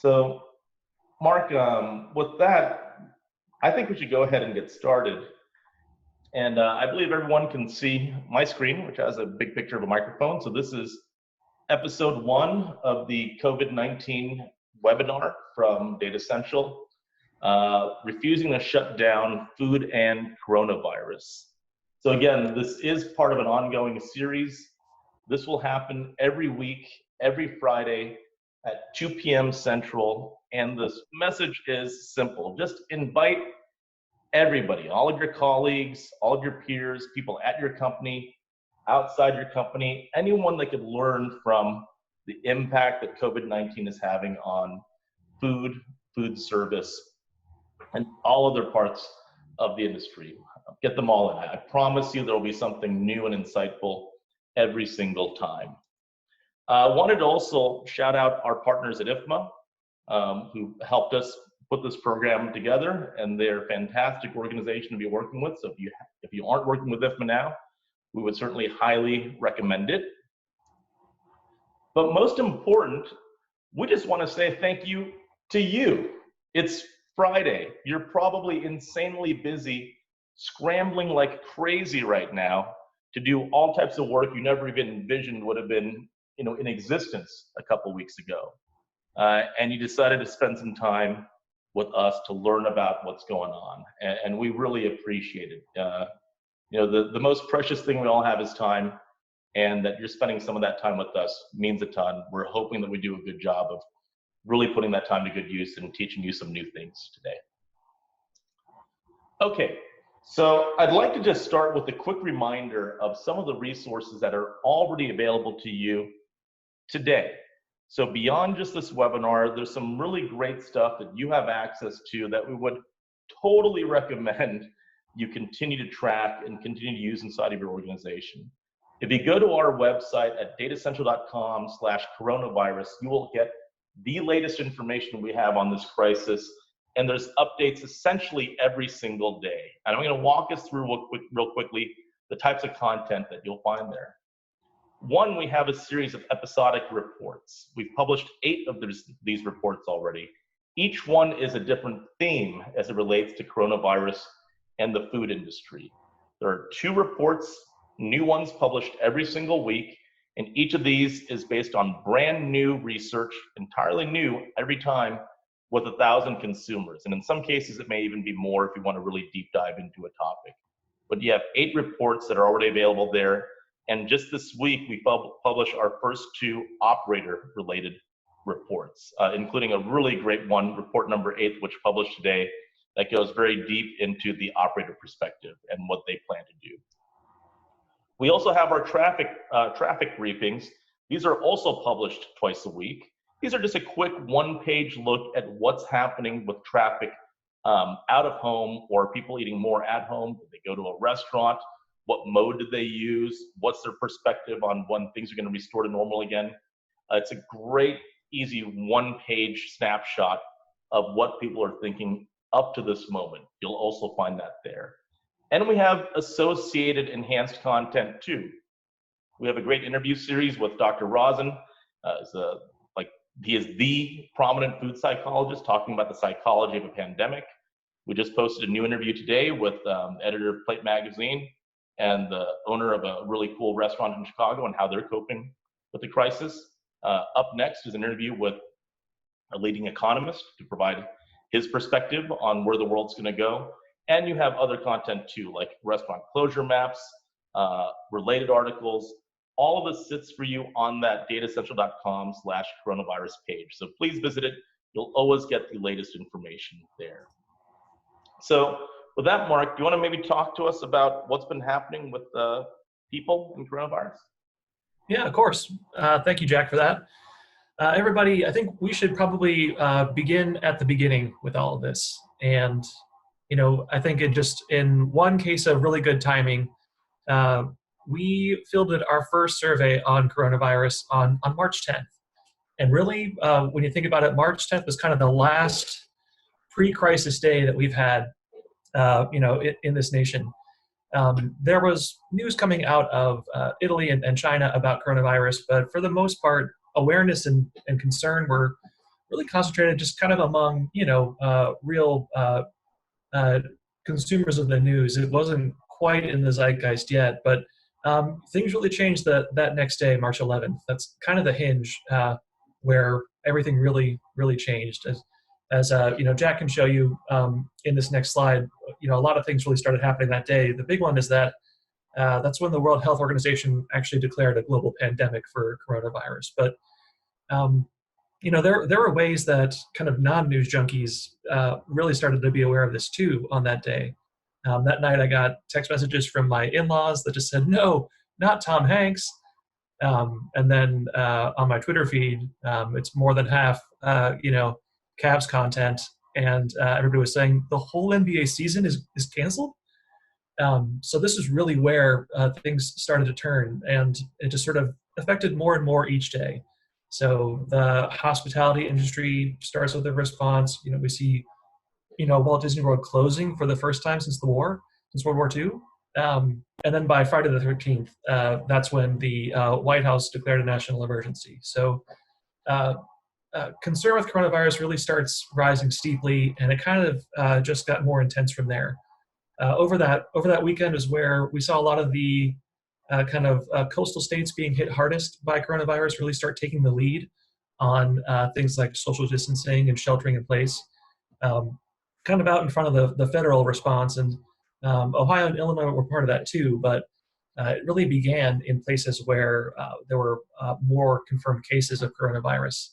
So, Mark, with that, I think we should go ahead and get started. And I believe everyone can see my screen, which has a big picture of a microphone. So this is episode 1 of the COVID-19 webinar from Datassential, refusing to shut down food and coronavirus. So again, this is part of an ongoing series. This will happen every week, every Friday at 2 p.m. Central. And the message is simple. Just invite everybody, all of your colleagues, all of your peers, people at your company, outside your company, anyone that could learn from the impact that COVID-19 is having on food service, and all other parts of the industry. Get them all in. I promise you there will be something new and insightful every single time. I wanted to also shout out our partners at IFMA, who helped us put this program together, and they're a fantastic organization to be working with. So if you aren't working with IFMA now, we would certainly highly recommend it. But most important, we just want to say thank you to you. It's Friday. You're probably insanely busy, scrambling like crazy right now to do all types of work you never even envisioned would have been, in existence a couple weeks ago. And you decided to spend some time with us to learn about what's going on. And we really appreciate it. The most precious thing we all have is time, and that you're spending some of that time with us means a ton. We're hoping that we do a good job of really putting that time to good use and teaching you some new things today. Okay, so I'd like to just start with a quick reminder of some of the resources that are already available to you today. So beyond just this webinar, there's some really great stuff that you have access to that we would totally recommend you continue to track and continue to use inside of your organization. If you go to our website at datassential.com/coronavirus, you will get the latest information we have on this crisis, and there's updates essentially every single day. And I'm going to walk us through real quickly the types of content that you'll find there. One, we have a series of episodic reports. We've published 8 of these reports already. Each one is a different theme as it relates to coronavirus and the food industry. There are 2 reports, new ones published every single week, and each of these is based on brand new research, entirely new every time, with 1,000 consumers. And in some cases, it may even be more if you want to really deep dive into a topic. But you have 8 reports that are already available there. And just this week, we published our first 2 operator-related reports, including a really great one, report number 8, which published today, that goes very deep into the operator perspective and what they plan to do. We also have our traffic briefings. These are also published twice a week. These are just a quick one-page look at what's happening with traffic out of home, or people eating more at home. Did they go to a restaurant? What mode did they use? What's their perspective on when things are going to restore to normal again? It's a great, easy one-page snapshot of what people are thinking up to this moment. You'll also find that there. And we have associated enhanced content too. We have a great interview series with Dr. Rosen. He is the prominent food psychologist talking about the psychology of a pandemic. We just posted a new interview today with the editor of Plate Magazine and the owner of a really cool restaurant in Chicago and how they're coping with the crisis. Up next is an interview with a leading economist to provide his perspective on where the world's going to go. And you have other content too, like restaurant closure maps, related articles. All of this sits for you on that datassential.com/coronavirus page. So please visit it. You'll always get the latest information there. So with that, Mark, do you want to maybe talk to us about what's been happening with people in coronavirus? Yeah, of course. Thank you, Jack, for that. Everybody, I think we should probably begin at the beginning with all of this. And, I think in one case of really good timing, we fielded our first survey on coronavirus on March 10th. And really, when you think about it, March 10th was kind of the last pre-crisis day that we've had, in this nation. There was news coming out of Italy and China about coronavirus, but for the most part, awareness and concern were really concentrated just kind of among, real uh, consumers of the news. It wasn't quite in the zeitgeist yet, but things really changed that next day, March 11th. That's kind of the hinge where everything really changed. As Jack can show you in this next slide, a lot of things really started happening that day. The big one is that that's when the World Health Organization actually declared a global pandemic for coronavirus. But there were ways that kind of non-news junkies really started to be aware of this too on that day. That night I got text messages from my in-laws that just said, "No, not Tom Hanks." And then on my Twitter feed, it's more than half, Cavs content. And everybody was saying the whole NBA season is canceled. So this is really where things started to turn, and it just sort of affected more and more each day. So the hospitality industry starts with a response. We see, Walt Disney World closing for the first time since World War II. And then by Friday the 13th, that's when the White House declared a national emergency. So concern with coronavirus really starts rising steeply, and it kind of just got more intense from there. Over that weekend is where we saw a lot of the coastal states being hit hardest by coronavirus really start taking the lead on things like social distancing and sheltering in place, kind of out in front of the federal response. And Ohio and Illinois were part of that too, but it really began in places where there were more confirmed cases of coronavirus.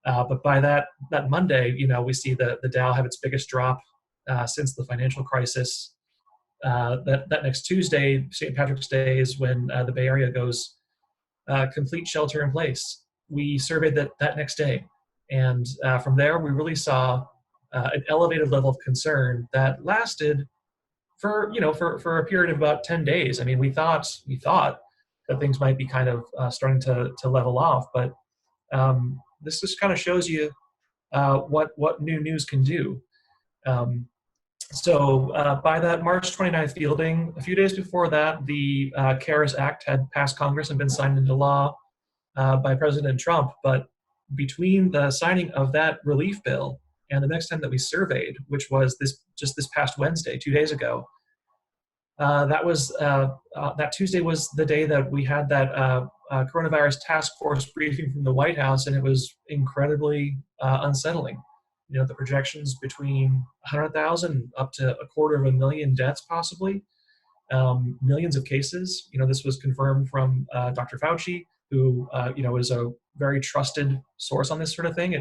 But by that Monday, we see the Dow have its biggest drop since the financial crisis. That next Tuesday, St. Patrick's Day, is when the Bay Area goes complete shelter in place. We surveyed that next day, and from there we really saw an elevated level of concern that lasted for a period of about 10 days. I mean, we thought that things might be kind of starting to level off, but this just kind of shows you what new news can do. So by that March 29th fielding, a few days before that, the CARES Act had passed Congress and been signed into law by President Trump. But between the signing of that relief bill and the next time that we surveyed, which was this past Wednesday, 2 days ago, that Tuesday was the day that we had that coronavirus task force briefing from the White House, and it was incredibly unsettling. The projections between 100,000 up to 250,000 deaths, possibly, millions of cases. This was confirmed from Dr. Fauci, who is a very trusted source on this sort of thing.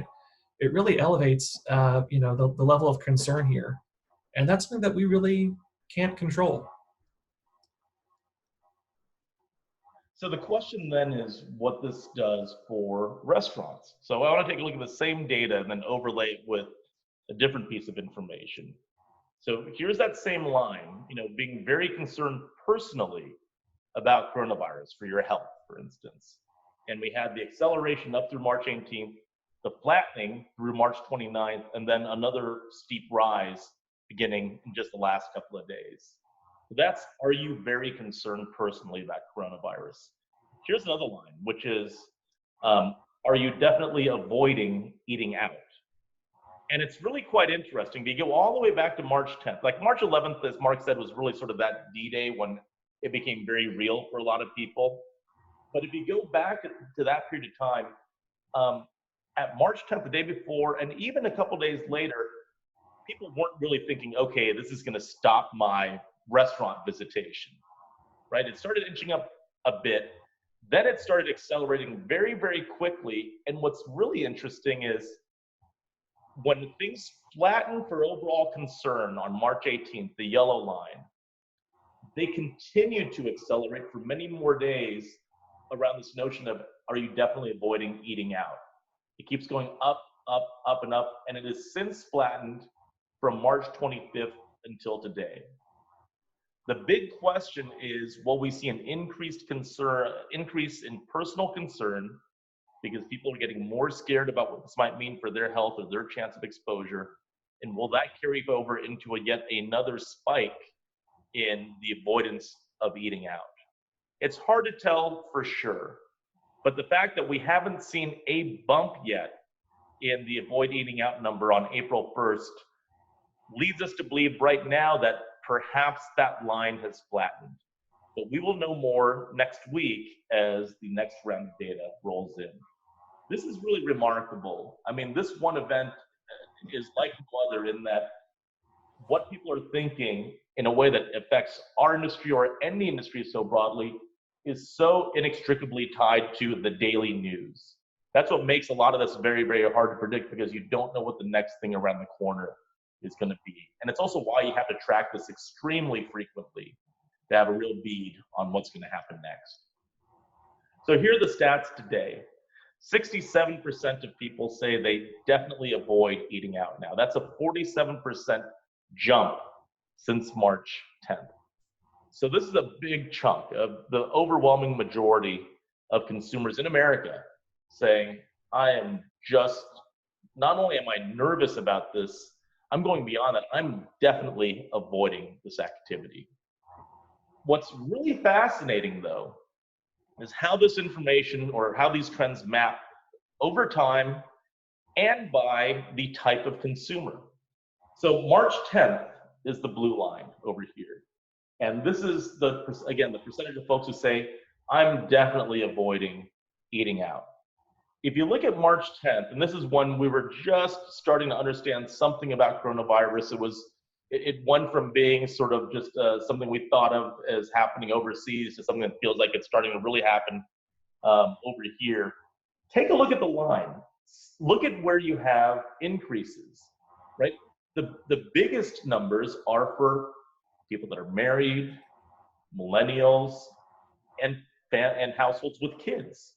It really elevates the level of concern here, and that's something that we really can't control. So the question then is what this does for restaurants. So I want to take a look at the same data and then overlay it with a different piece of information. So here's that same line, being very concerned personally about coronavirus for your health, for instance. And we had the acceleration up through March 18th, the flattening through March 29th, and then another steep rise beginning in just the last couple of days. So that's, are you very concerned personally about coronavirus? Here's another line, which is, are you definitely avoiding eating out? And it's really quite interesting. You go all the way back to March 10th. Like March 11th, as Mark said, was really sort of that D-Day when it became very real for a lot of people. But if you go back to that period of time, at March 10th, the day before, and even a couple days later, people weren't really thinking, okay, this is going to stop my restaurant visitation, right? It started inching up a bit. Then it started accelerating very, very quickly. And what's really interesting is when things flattened for overall concern on March 18th, the yellow line, they continued to accelerate for many more days around this notion of, are you definitely avoiding eating out? It keeps going up, up, up, and up, and it has since flattened from March 25th until today. The big question is, will we see an increase in personal concern because people are getting more scared about what this might mean for their health or their chance of exposure? And will that carry over into yet another spike in the avoidance of eating out? It's hard to tell for sure, but the fact that we haven't seen a bump yet in the avoid eating out number on April 1st leads us to believe right now that perhaps that line has flattened. But we will know more next week as the next round of data rolls in. This is really remarkable. I mean, this one event is like no other in that what people are thinking in a way that affects our industry or any industry so broadly is so inextricably tied to the daily news. That's what makes a lot of this very, very hard to predict, because you don't know what the next thing around the corner is going to be. And it's also why you have to track this extremely frequently to have a real bead on what's going to happen next. So here are the stats today. 67% of people say they definitely avoid eating out now. That's a 47% jump since March 10th. So this is a big chunk of the overwhelming majority of consumers in America saying, I am just, not only am I nervous about this, I'm going beyond that. I'm definitely avoiding this activity. What's really fascinating, though, is how this information or how these trends map over time and by the type of consumer. So March 10th is the blue line over here. And this is, again, the percentage of folks who say, I'm definitely avoiding eating out. If you look at March 10th, and this is when we were just starting to understand something about coronavirus, it went from being sort of just something we thought of as happening overseas to something that feels like it's starting to really happen over here. Take a look at the line. Look at where you have increases, right? The biggest numbers are for people that are married, millennials, and households with kids,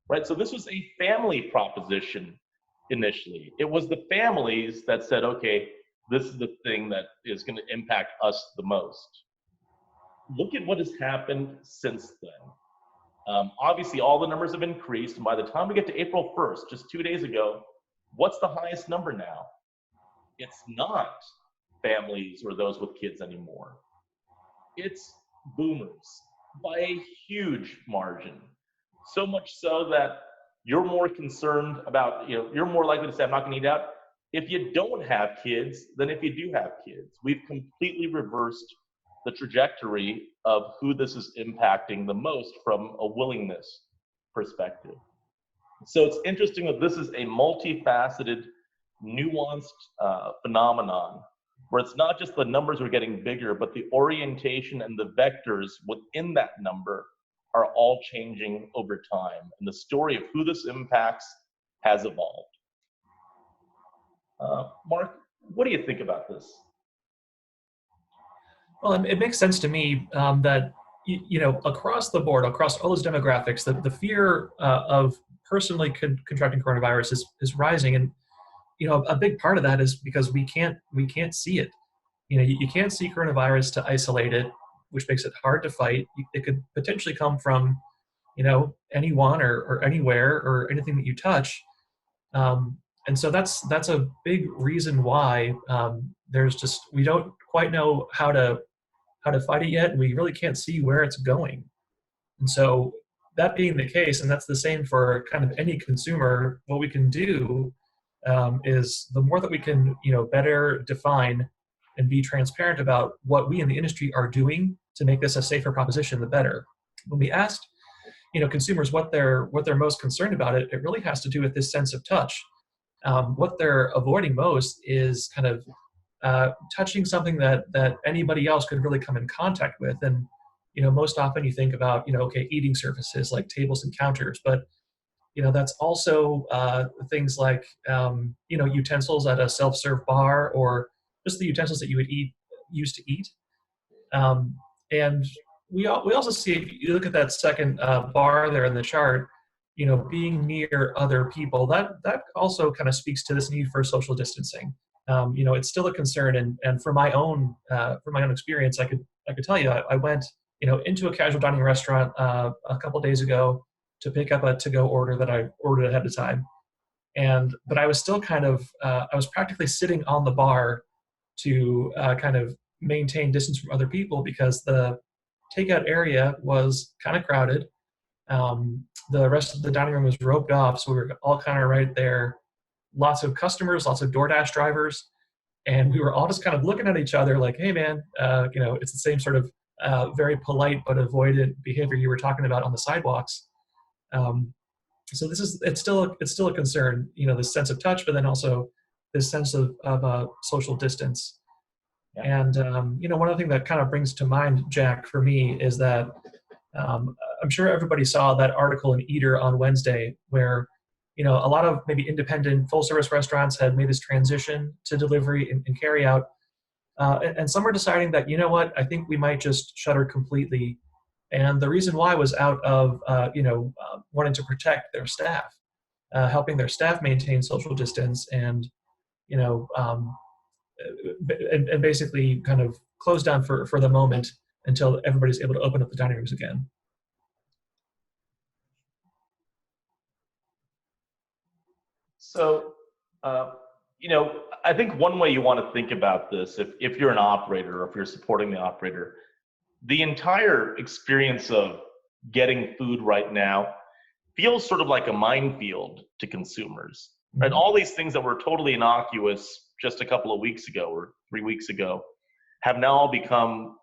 right? So this was a family proposition initially. It was the families that said, okay, this is the thing that is going to impact us the most. Look at what has happened since then. Obviously, all the numbers have increased. And by the time we get to April 1st, just 2 days ago, what's the highest number now? It's not families or those with kids anymore. It's boomers by a huge margin. So much so that you're more concerned about, you're more likely to say, I'm not going to eat out if you don't have kids than if you do have kids. We've completely reversed the trajectory of who this is impacting the most from a willingness perspective. So it's interesting that this is a multifaceted, nuanced phenomenon where it's not just the numbers are getting bigger, but the orientation and the vectors within that number are all changing over time. And the story of who this impacts has evolved. Mark, what do you think about this? Well, it makes sense to me that, across the board, across all those demographics, the fear of personally contracting coronavirus is rising. And, a big part of that is because we can't see it. You can't see coronavirus to isolate it, which makes it hard to fight. It could potentially come from, anyone or anywhere or anything that you touch. And so that's a big reason why we don't quite know how to fight it yet. And we really can't see where it's going. And so that being the case, and that's the same for kind of any consumer, what we can do is the more that we can, better define and be transparent about what we in the industry are doing to make this a safer proposition, the better. When we asked, consumers what they're most concerned about, it really has to do with this sense of touch. What they're avoiding most is kind of touching something that anybody else could really come in contact with. And, most often you think about, eating surfaces like tables and counters, but, that's also things like, utensils at a self-serve bar, or just the utensils that you would use to eat. And we also see, if you look at that second bar there in the chart, being near other people, that also kind of speaks to this need for social distancing. It's still a concern, and from my own experience, I could tell you, I went, into a casual dining restaurant a couple days ago to pick up a to-go order that I ordered ahead of time, but I was still kind of, I was practically sitting on the bar to kind of maintain distance from other people because the takeout area was kind of crowded. The rest of the dining room was roped off, so we were all kind of right there lots of customers, lots of DoorDash drivers, and we were all just kind of looking at each other like, hey man, it's the same sort of very polite but avoidant behavior you were talking about on the sidewalks. So it's still a concern, this sense of touch, but then also this sense of social distance. Yeah. And one of the things that kind of brings to mind, Jack, for me is that I'm sure everybody saw that article in Eater on Wednesday where a lot of maybe independent full-service restaurants had made this transition to delivery and carry out, and some are deciding that I think we might just shutter completely. And the reason why was out of wanting to protect their staff, helping their staff maintain social distance, and and basically kind of close down for the moment until everybody's able to open up the dining rooms again. So, I think one way you want to think about this, if you're an operator or if you're supporting the operator, the entire experience of getting food right now feels sort of like a minefield to consumers, right? All these things that were totally innocuous just a couple of weeks ago or 3 weeks ago have now all become,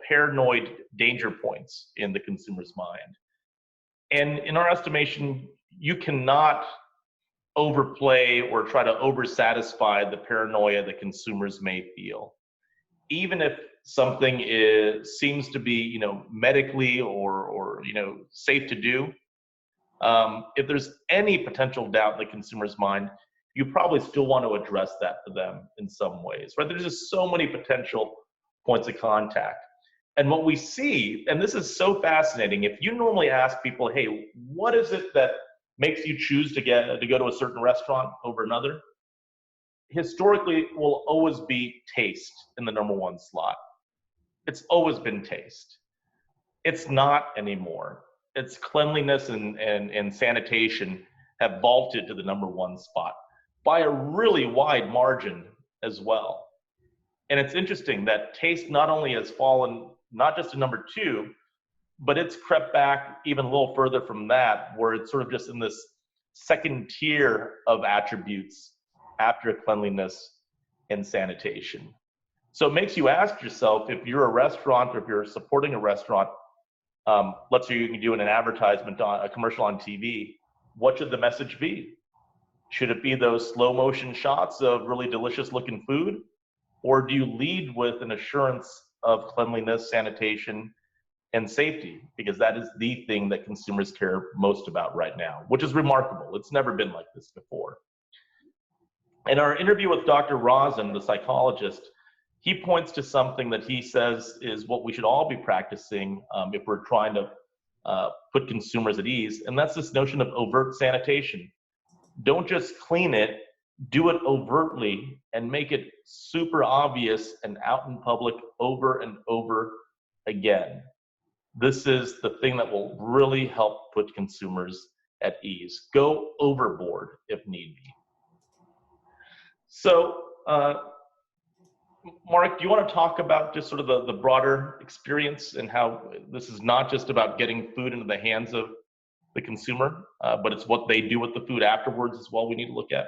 paranoid danger points in the consumer's mind. And in our estimation, you cannot overplay or try to oversatisfy the paranoia that consumers may feel. Even if something seems to be, medically or safe to do, if there's any potential doubt in the consumer's mind, you probably still want to address that for them in some ways, right? There's just so many potential points of contact. And what we see, and this is so fascinating, if you normally ask people, hey, what is it that makes you choose to go to a certain restaurant over another? Historically, it will always be taste in the number one slot. It's always been taste. It's not anymore. It's cleanliness and sanitation have vaulted to the number one spot by a really wide margin as well. And it's interesting that taste not only has fallen not just to number two, but it's crept back even a little further from that, where it's sort of just in this second tier of attributes after cleanliness and sanitation. So it makes you ask yourself, if you're a restaurant or if you're supporting a restaurant, let's say you can do an advertisement, a commercial on TV, what should the message be? Should it be those slow motion shots of really delicious looking food? Or do you lead with an assurance of cleanliness, sanitation, and safety? Because that is the thing that consumers care most about right now, which is remarkable. It's never been like this before. In our interview with Dr. Rosen, the psychologist, he points to something that he says is what we should all be practicing if we're trying to put consumers at ease, and that's this notion of overt sanitation. Don't just clean it, do it overtly and make it super obvious and out in public over and over again. This is the thing that will really help put consumers at ease. Go overboard if need be. So, Mark, do you want to talk about just sort of the broader experience and how this is not just about getting food into the hands of the consumer, but it's what they do with the food afterwards as well we need to look at?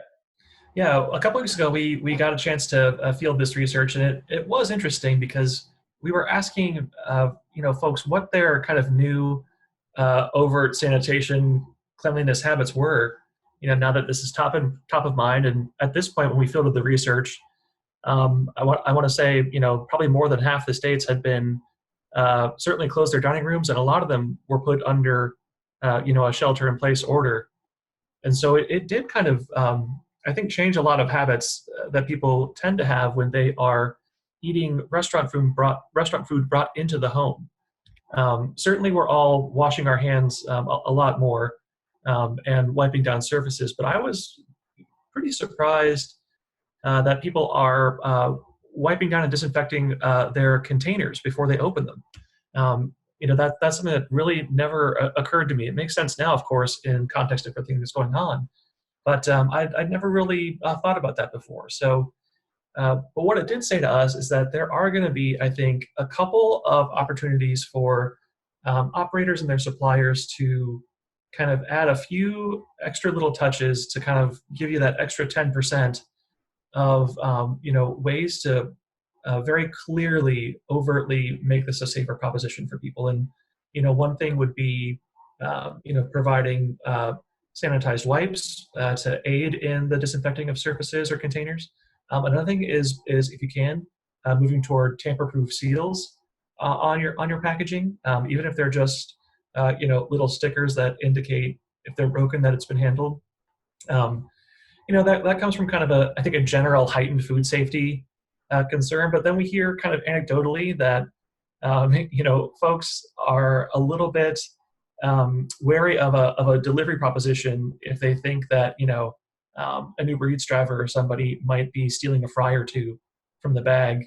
Yeah, a couple weeks ago, we got a chance to field this research, and it was interesting because we were asking, folks what their kind of new overt sanitation cleanliness habits were, now that this is top of mind. And at this point, when we fielded the research, I want to say, probably more than half the states had been certainly closed their dining rooms, and a lot of them were put under, a shelter-in-place order. And so it did kind of, I think, change a lot of habits that people tend to have when they are eating restaurant food brought into the home. Certainly, we're all washing our hands a lot more and wiping down surfaces, but I was pretty surprised that people are wiping down and disinfecting their containers before they open them. That's something that really never occurred to me. It makes sense now, of course, in context of everything that's going on, but I'd never really thought about that before. So, but what it did say to us is that there are going to be, I think, a couple of opportunities for operators and their suppliers to kind of add a few extra little touches to kind of give you that extra 10% of ways to very clearly, overtly make this a safer proposition for people. And one thing would be providing sanitized wipes to aid in the disinfecting of surfaces or containers. Another thing is if you can, moving toward tamper-proof seals on your packaging, even if they're just little stickers that indicate if they're broken that it's been handled. That comes from kind of I think a general heightened food safety concern, but then we hear kind of anecdotally that folks are a little bit wary of a delivery proposition if they think that an Uber Eats driver or somebody might be stealing a fry or two from the bag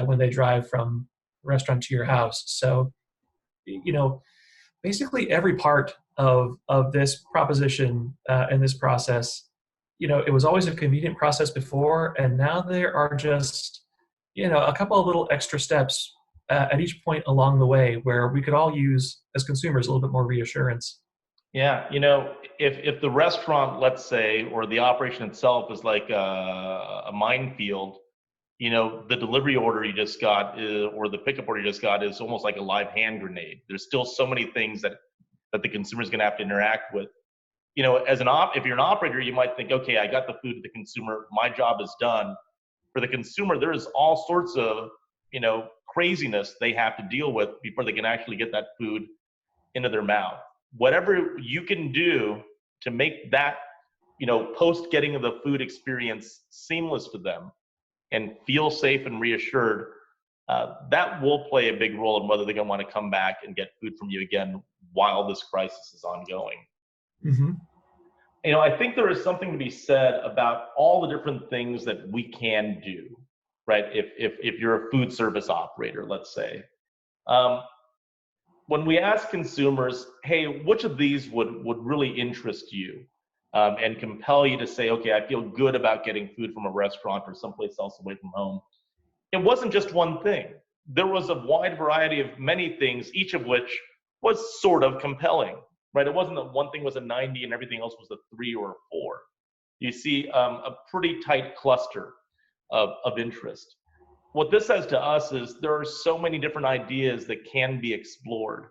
when they drive from the restaurant to your house. So basically every part of this proposition and this process, it was always a convenient process before, and now there are just a couple of little extra steps at each point along the way where we could all use as consumers a little bit more reassurance. Yeah, if the restaurant, let's say, or the operation itself is like a minefield, the delivery order you just got or the pickup order you just got is almost like a live hand grenade. There's still so many things that the consumer is going to have to interact with. If you're an operator, you might think, okay, I got the food to the consumer, my job is done. For the consumer, there's all sorts of, craziness they have to deal with before they can actually get that food into their mouth. Whatever you can do to make that, post getting of the food experience seamless to them and feel safe and reassured, that will play a big role in whether they're going to want to come back and get food from you again while this crisis is ongoing. Mm-hmm. I think there is something to be said about all the different things that we can do, right? If you're a food service operator, let's say. When we ask consumers, hey, which of these would really interest you and compel you to say, okay, I feel good about getting food from a restaurant or someplace else away from home, it wasn't just one thing. There was a wide variety of many things, each of which was sort of compelling. Right, it wasn't that one thing was a 90 and everything else was a 3 or a 4. You see a pretty tight cluster of interest. What this says to us is there are so many different ideas that can be explored.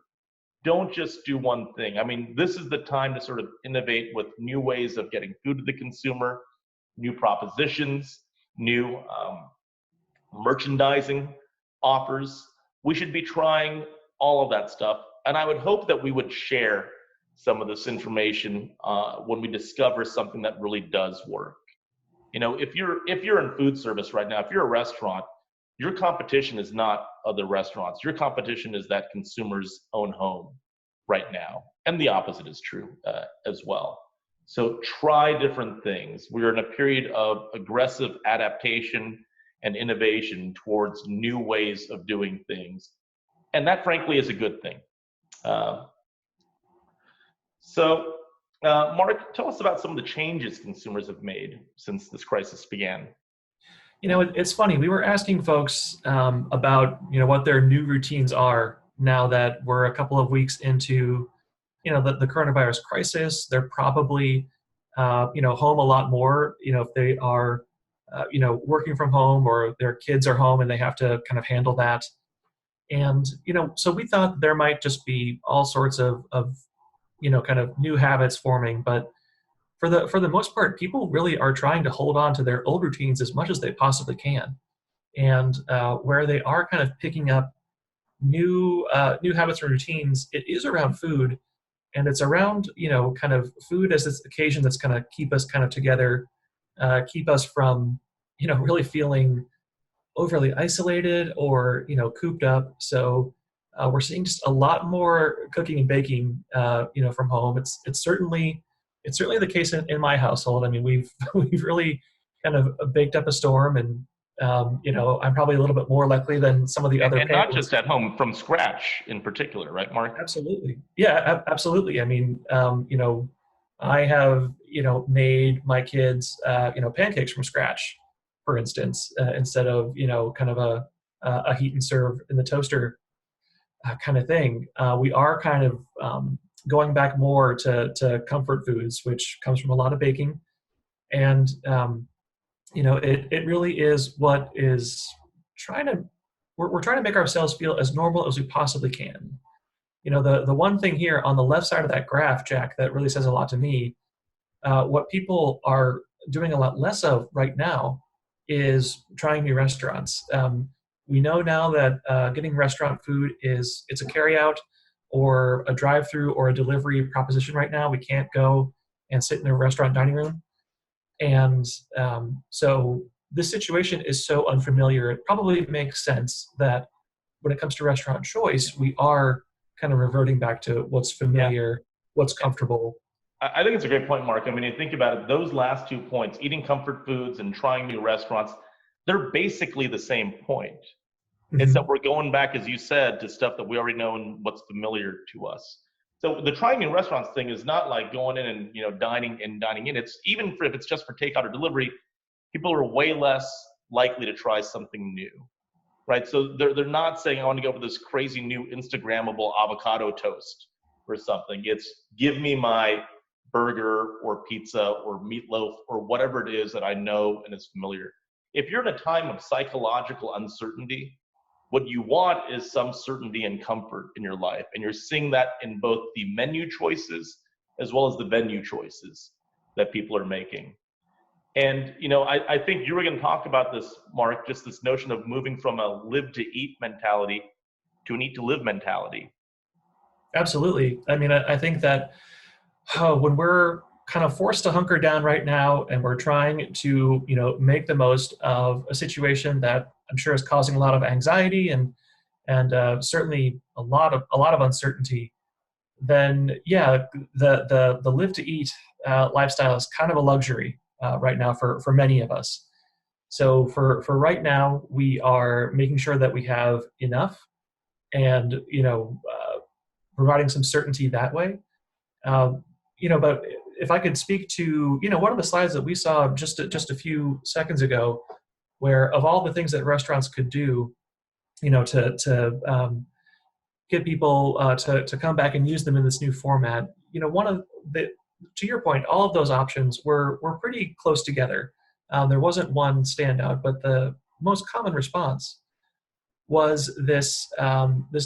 Don't just do one thing. I mean, this is the time to sort of innovate with new ways of getting food to the consumer, new propositions, new merchandising offers. We should be trying all of that stuff. And I would hope that we would share some of this information when we discover something that really does work. If you're in food service right now, if you're a restaurant, your competition is not other restaurants. Your competition is that consumer's own home right now. And the opposite is true as well. So try different things. We're in a period of aggressive adaptation and innovation towards new ways of doing things. And that, frankly, is a good thing. So, Mark, tell us about some of the changes consumers have made since this crisis began. It's funny. We were asking folks about what their new routines are now that we're a couple of weeks into the coronavirus crisis. They're probably home a lot more. If they are working from home or their kids are home and they have to kind of handle that. And so we thought there might just be all sorts of kind of new habits forming, but for the most part, people really are trying to hold on to their old routines as much as they possibly can, and where they are kind of picking up new habits and routines, it is around food, and it's around kind of food as this occasion that's going to keep us kind of together, keep us from really feeling overly isolated or cooped up. So we're seeing just a lot more cooking and baking, from home. It's certainly the case in my household. I mean, we've really kind of baked up a storm, and I'm probably a little bit more likely than some of the other. And not just at home, from scratch in particular, right, Mark? Absolutely, yeah, absolutely. I mean, I have made my kids pancakes from scratch, for instance, instead of kind of a heat and serve in the toaster kind of thing. We are kind of going back more to comfort foods, which comes from a lot of baking. And, it really is what is trying to, we're trying to make ourselves feel as normal as we possibly can. The one thing here on the left side of that graph, Jack, that really says a lot to me, what people are doing a lot less of right now is trying new restaurants. We know now that getting restaurant food it's a carryout or a drive-through or a delivery proposition right now. We can't go and sit in a restaurant dining room. And so this situation is so unfamiliar, it probably makes sense that when it comes to restaurant choice, we are kind of reverting back to what's familiar, what's comfortable. I think it's a great point, Mark. I mean, you think about it, those last 2 points, eating comfort foods and trying new restaurants, they're basically the same point. Mm-hmm. It's that we're going back, as you said, to stuff that we already know and what's familiar to us. So the trying new restaurants thing is not like going in and dining in. It's even if it's just for takeout or delivery, people are way less likely to try something new, right? So they're not saying I want to go for this crazy new Instagrammable avocado toast or something. It's give me my burger or pizza or meatloaf or whatever it is that I know and is familiar. If you're in a time of psychological uncertainty, what you want is some certainty and comfort in your life. And you're seeing that in both the menu choices as well as the venue choices that people are making. And, I think you were going to talk about this, Mark, just this notion of moving from a live to eat mentality to an eat to live mentality. Absolutely. I mean, I think that when we're kind of forced to hunker down right now and we're trying to, make the most of a situation that I'm sure is causing a lot of anxiety and certainly a lot of uncertainty, then the live to eat lifestyle is kind of a luxury right now for many of us. So for right now, we are making sure that we have enough and, providing some certainty that way. But if I could speak to, one of the slides that we saw just a few seconds ago, where of all the things that restaurants could do, to get people to come back and use them in this new format, one of the, to your point, all of those options were pretty close together. There wasn't one standout, but the most common response was this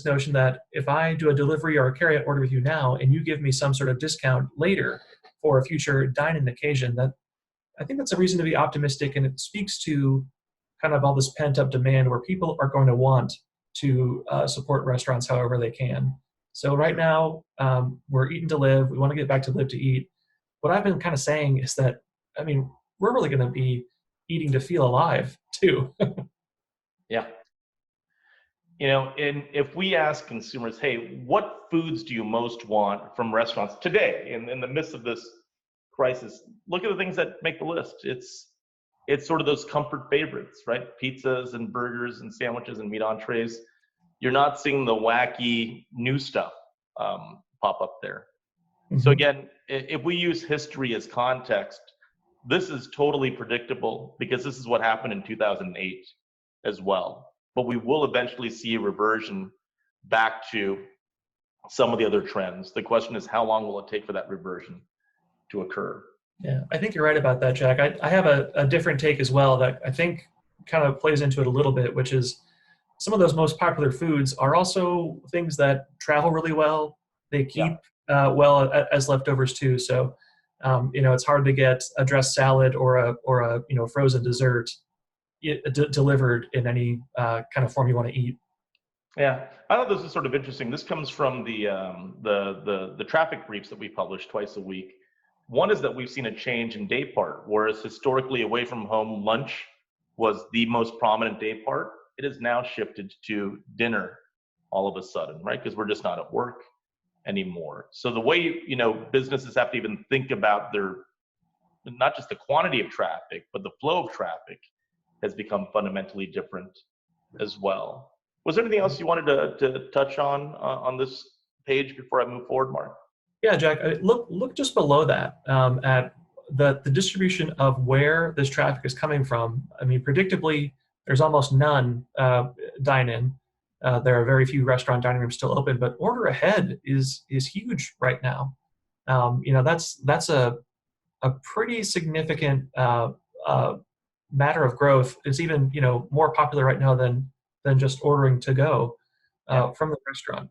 notion that if I do a delivery or a carryout order with you now, and you give me some sort of discount later for a future dine-in occasion, that I think that's a reason to be optimistic, and it speaks to kind of all this pent-up demand where people are going to want to support restaurants however they can. So right now, we're eating to live. We want to get back to live to eat. What I've been kind of saying is that, we're really going to be eating to feel alive too. Yeah. And if we ask consumers, hey, what foods do you most want from restaurants today in the midst of this crisis? Look at the things that make the list. It's sort of those comfort favorites, right? Pizzas and burgers and sandwiches and meat entrees. You're not seeing the wacky new stuff pop up there. Mm-hmm. So again, if we use history as context, this is totally predictable because this is what happened in 2008 as well. But we will eventually see a reversion back to some of the other trends. The question is, how long will it take for that reversion to occur? Yeah, I think you're right about that, Jack. I have a different take as well that I think kind of plays into it a little bit, which is some of those most popular foods are also things that travel really well. They keep well as leftovers too. So, it's hard to get a dressed salad or a frozen dessert delivered in any kind of form you want to eat. Yeah, I thought this is sort of interesting. This comes from the traffic briefs that we publish twice a week. One is that we've seen a change in day part, whereas historically away from home lunch was the most prominent day part. It has now shifted to dinner all of a sudden, right? Because we're just not at work anymore. So the way, businesses have to even think about their, not just the quantity of traffic, but the flow of traffic has become fundamentally different as well. Was there anything else you wanted to touch on this page before I move forward, Mark? Yeah, Jack, look just below that at the distribution of where this traffic is coming from. Predictably, there's almost none dine-in. There are very few restaurant dining rooms still open, but order ahead is huge right now. That's a pretty significant matter of growth. It's even more popular right now than just ordering to go from the restaurant.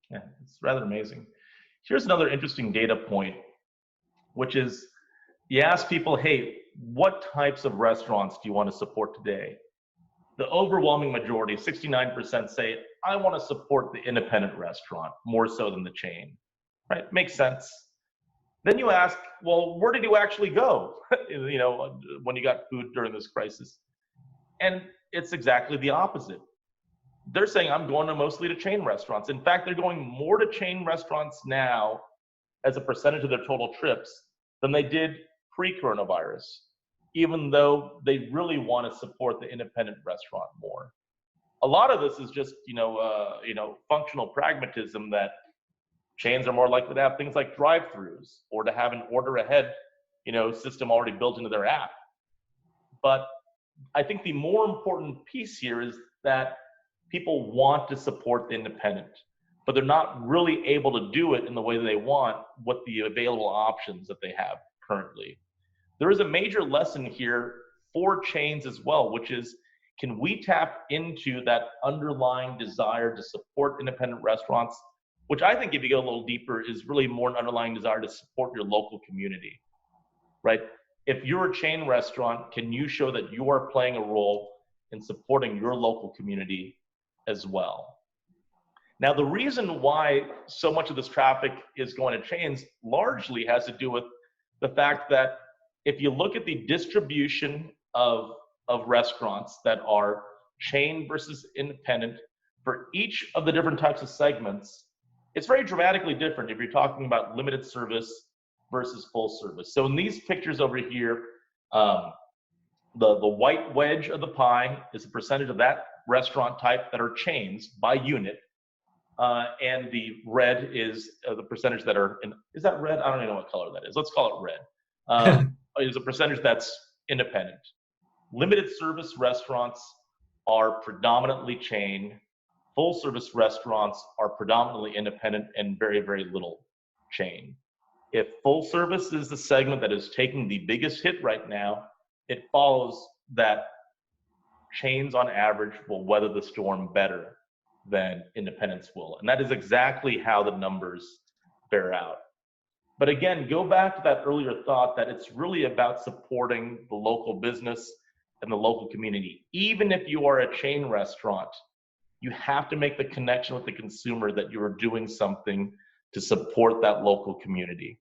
Yeah, it's rather amazing. Here's another interesting data point, which is you ask people, hey, what types of restaurants do you want to support today? The overwhelming majority, 69%, say, I want to support the independent restaurant more so than the chain. Right? Makes sense. Then you ask, well, where did you actually go when you got food during this crisis? And it's exactly the opposite. They're saying, I'm going mostly to chain restaurants. In fact, they're going more to chain restaurants now as a percentage of their total trips than they did pre-coronavirus, even though they really want to support the independent restaurant more. A lot of this is just, functional pragmatism, that chains are more likely to have things like drive-throughs or to have an order ahead, system already built into their app. But I think the more important piece here is that people want to support the independent, but they're not really able to do it in the way that they want with the available options that they have currently. There is a major lesson here for chains as well, which is, can we tap into that underlying desire to support independent restaurants, which I think, if you go a little deeper, is really more an underlying desire to support your local community, right? If you're a chain restaurant, can you show that you are playing a role in supporting your local community as well? Now, the reason why so much of this traffic is going to chains largely has to do with the fact that if you look at the distribution of restaurants that are chain versus independent for each of the different types of segments, it's very dramatically different if you're talking about limited service versus full service. So in these pictures over here, the white wedge of the pie is the percentage of that restaurant type that are chains by unit. And the red is the percentage that are is that red? I don't even know what color that is. Let's call it red. Is a percentage that's independent. Limited service restaurants are predominantly chain. Full service restaurants are predominantly independent and very, very little chain. If full service is the segment that is taking the biggest hit right now, it follows that chains on average will weather the storm better than independents will. And that is exactly how the numbers bear out. But again, go back to that earlier thought that it's really about supporting the local business and the local community. Even if you are a chain restaurant, you have to make the connection with the consumer that you are doing something to support that local community.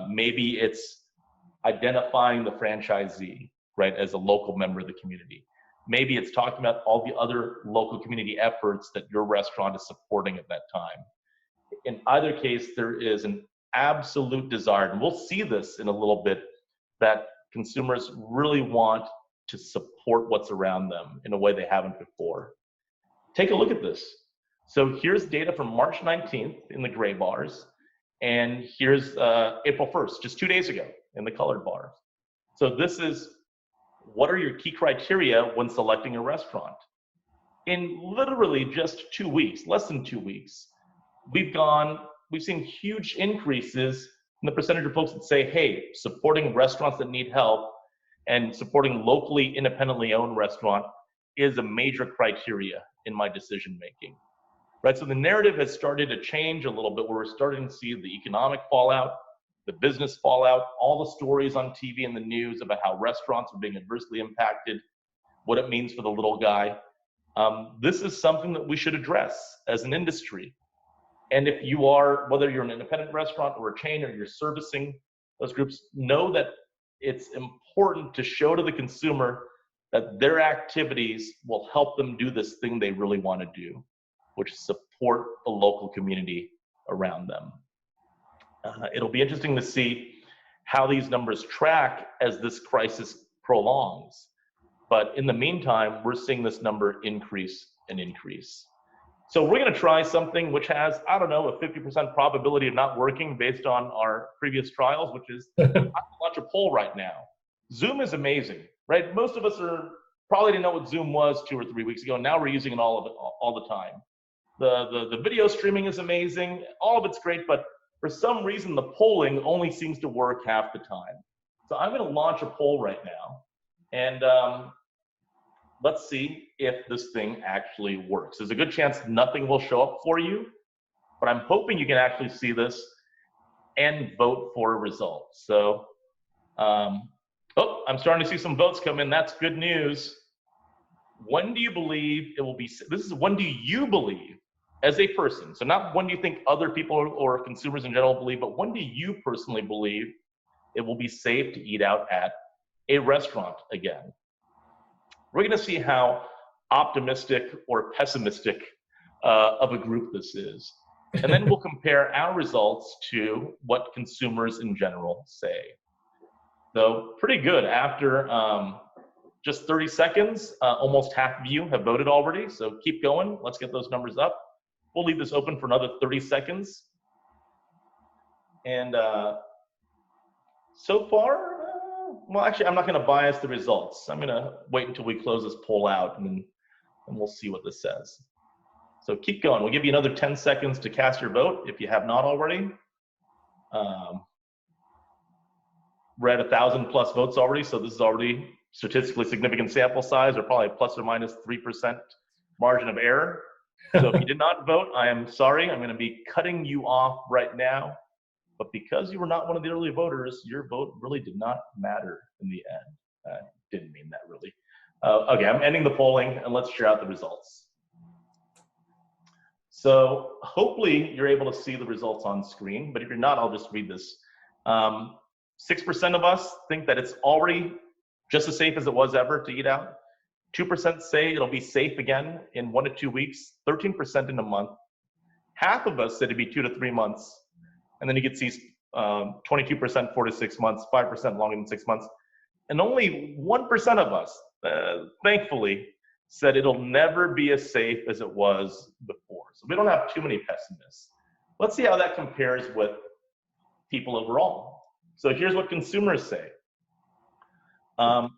Maybe it's identifying the franchisee, right, as a local member of the community. Maybe it's talking about all the other local community efforts that your restaurant is supporting at that time. In either case, there is an absolute desire, and we'll see this in a little bit, that consumers really want to support what's around them in a way they haven't before. Take a look at this. So here's data from March 19th in the gray bars, and here's April 1st, just 2 days ago, in the colored bars. So this is, what are your key criteria when selecting a restaurant? In literally just 2 weeks, less than 2 weeks, we've seen huge increases in the percentage of folks that say, hey, supporting restaurants that need help and supporting locally independently owned restaurant is a major criteria in my decision making. Right? So the narrative has started to change a little bit, where we're starting to see the economic fallout, the business fallout, all the stories on TV and the news about how restaurants are being adversely impacted, what it means for the little guy. This is something that we should address as an industry. And if you are, whether you're an independent restaurant or a chain, or you're servicing those groups, know that it's important to show to the consumer that their activities will help them do this thing they really want to do, which is support the local community around them. It'll be interesting to see how these numbers track as this crisis prolongs. But in the meantime, we're seeing this number increase and increase. So we're going to try something which has, I don't know, a 50% probability of not working based on our previous trials, which is I'm going to launch a poll right now. Zoom is amazing, right? Most of us are probably didn't know what Zoom was 2 or 3 weeks ago. Now we're using it all the time. The video streaming is amazing. All of it's great, but for some reason, the polling only seems to work half the time. So I'm going to launch a poll right now, and let's see if this thing actually works. There's a good chance nothing will show up for you, but I'm hoping you can actually see this and vote for a result. So, oh, I'm starting to see some votes come in. That's good news. When do you believe it will be, this is when do you believe as a person, so not when do you think other people or consumers in general believe, but when do you personally believe it will be safe to eat out at a restaurant again? We're going to see how optimistic or pessimistic of a group this is. And then we'll compare our results to what consumers in general say. So pretty good. After just 30 seconds, almost half of you have voted already. So keep going. Let's get those numbers up. We'll leave this open for another 30 seconds. And so far, well, actually, I'm not going to bias the results. I'm going to wait until we close this poll out, and we'll see what this says. So keep going. We'll give you another 10 seconds to cast your vote if you have not already. We're at 1,000 plus votes already, so this is already statistically significant sample size, or probably plus or minus 3% margin of error. So if you did not vote, I am sorry. I'm going to be cutting you off right now. But because you were not one of the early voters, your vote really did not matter in the end. Didn't mean that really. Okay, I'm ending the polling, and let's share out the results. So hopefully you're able to see the results on screen, but if you're not, I'll just read this. 6% of us think that it's already just as safe as it was ever to eat out. 2% say it'll be safe again in 1 to 2 weeks, 13% in a month. Half of us said it'd be 2 to 3 months. And then you could see 22% 4 to 6 months, 5% longer than 6 months. And only 1% of us, thankfully, said it'll never be as safe as it was before. So we don't have too many pessimists. Let's see how that compares with people overall. So here's what consumers say.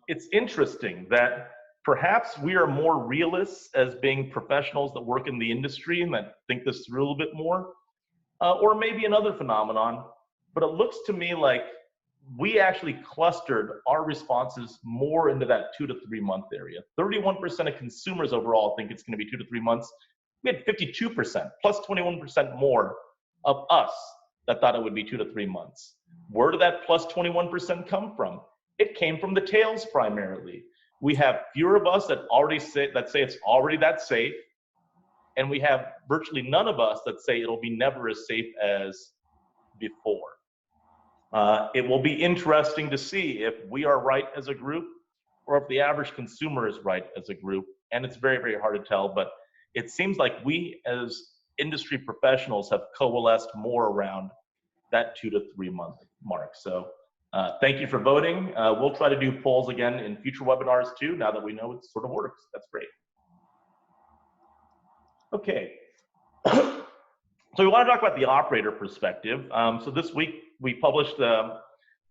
It's interesting that perhaps we are more realists as being professionals that work in the industry and that think this through a little bit more. Or maybe another phenomenon, but it looks to me like we actually clustered our responses more into that 2 to 3 month area. 31% of consumers overall think it's going to be 2 to 3 months. We had 52%, plus 21% more of us that thought it would be 2 to 3 months. Where did that plus 21% come from? It came from the tails primarily. We have fewer of us that say it's already that safe. And we have virtually none of us that say it'll be never as safe as before. It will be interesting to see if we are right as a group or if the average consumer is right as a group. And it's very, very hard to tell, but it seems like we as industry professionals have coalesced more around that 2 to 3 month mark. So thank you for voting. We'll try to do polls again in future webinars too, now that we know it sort of works. That's great. Okay, so we want to talk about the operator perspective. So this week we published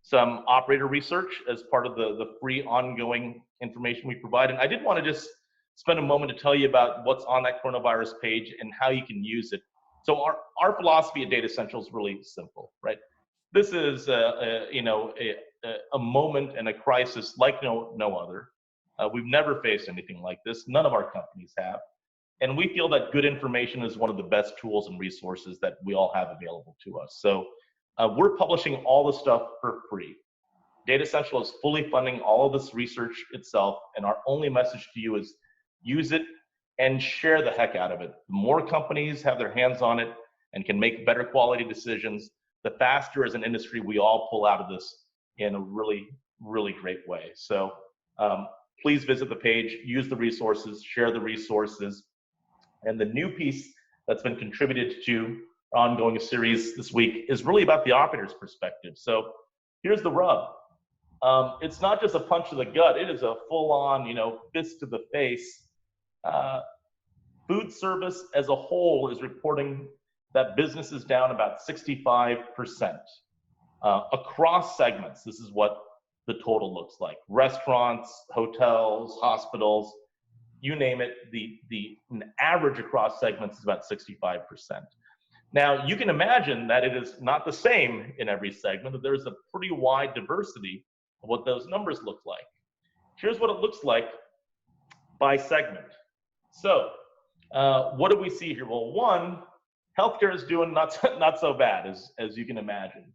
some operator research as part of the free ongoing information we provide. And I did want to just spend a moment to tell you about what's on that coronavirus page and how you can use it. So our philosophy at Datassential is really simple, right? This is a moment and a crisis like no other. We've never faced anything like this. None of our companies have. And we feel that good information is one of the best tools and resources that we all have available to us. So we're publishing all the stuff for free. Datassential is fully funding all of this research itself, and our only message to you is use it and share the heck out of it. The more companies have their hands on it and can make better quality decisions, the faster as an industry we all pull out of this in a really, really great way. So please visit the page, use the resources, share the resources. And the new piece that's been contributed to our ongoing series this week is really about the operator's perspective. So here's the rub. It's not just a punch to the gut. It is a full-on, fist to the face. Food service as a whole is reporting that business is down about 65% across segments. This is what the total looks like. Restaurants, hotels, hospitals, you name it, the average across segments is about 65%. Now, you can imagine that it is not the same in every segment, that there's a pretty wide diversity of what those numbers look like. Here's what it looks like by segment. So, what do we see here? Well, one, healthcare is doing not so bad, as you can imagine.